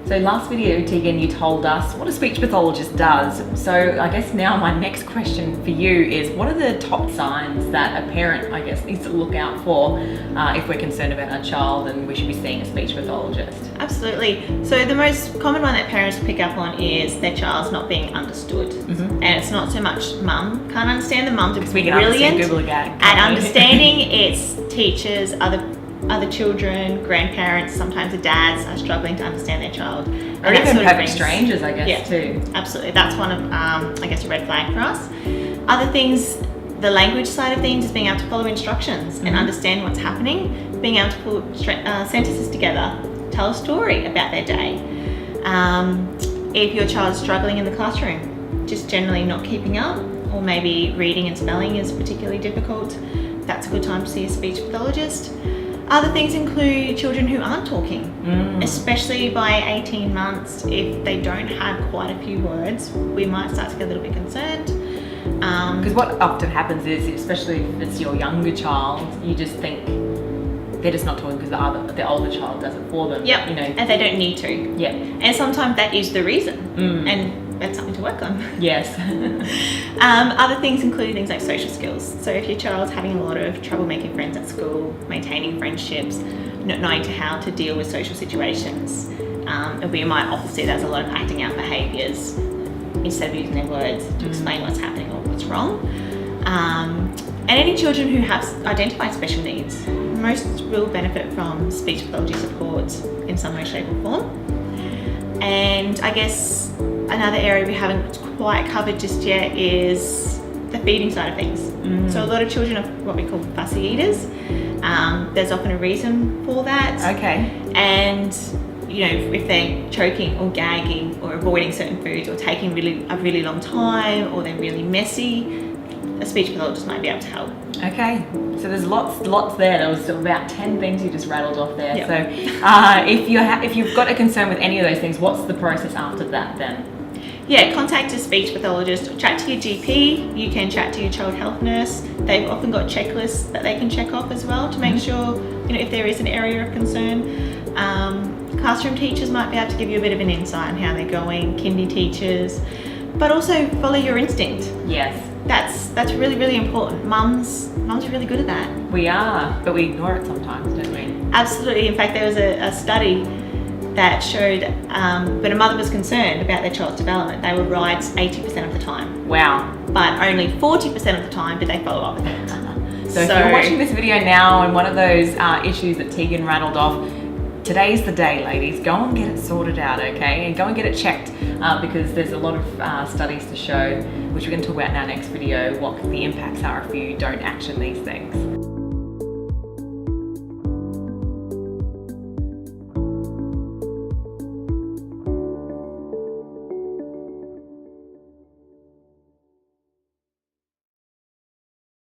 So last video, Teagan, you told us what a speech pathologist does. So I guess now my next question for you is, what are the top signs that a parent, I guess, needs to look out for if we're concerned about our child and we should be seeing a speech pathologist? Absolutely. So the most common one that parents pick up on is their child's not being understood. And it's not so much mum can't understand, the mums are brilliant at understanding. It's teachers, other children, grandparents, sometimes the dads are struggling to understand their child. Or even perfect strangers, I guess, too. Absolutely. That's one of, I guess, a red flag for us. Other things, the language side of things is being able to follow instructions and understand what's happening, being able to put sentences together, tell a story about their day. If your child's struggling in the classroom, just generally not keeping up, or maybe reading and spelling is particularly difficult, that's a good time to see a speech pathologist. Other things include children who aren't talking, especially by 18 months. If they don't have quite a few words, we might start to get a little bit concerned. Because what often happens is, especially if it's your younger child, you just think they're just not talking because the older child does it for them. Yep. You know, and they don't need to. Yeah. And sometimes that is the reason, and that's something to work on. Yes. Other things include things like social skills. So if your child's having a lot of trouble making friends at school, maintaining friendships, not knowing how to deal with social situations, we might often see that as a lot of acting out behaviours instead of using their words to explain what's happening or what's wrong. And any children who have identified special needs, most will benefit from speech pathology support in some way, shape or form. And I guess another area we haven't quite covered just yet is the feeding side of things. So a lot of children are what we call fussy eaters. There's often a reason for that. Okay. And you know, if they're choking or gagging or avoiding certain foods or taking a really long time, or they're really messy, a speech pathologist might be able to help. Okay, so there's lots there. There was about 10 things you just rattled off there. Yep. So if you've got a concern with any of those things, what's the process after that then? Yeah, contact a speech pathologist, chat to your GP, you can chat to your child health nurse. They've often got checklists that they can check off as well to make sure, you know, if there is an area of concern. Classroom teachers might be able to give you a bit of an insight on how they're going, kindy teachers, but also follow your instinct. Yes. That's really, really important. Mums are really good at that. We are, but we ignore it sometimes, don't we? Absolutely. In fact, there was a study that showed when a mother was concerned about their child's development, they were right 80% of the time. Wow. But only 40% of the time did they follow up with it. So if you're watching this video now and one of those issues that Teagan rattled off, today's the day, ladies. Go and get it sorted out, okay? And go and get it checked because there's a lot of studies to show, which we're going to talk about in our next video, what the impacts are if you don't action these things.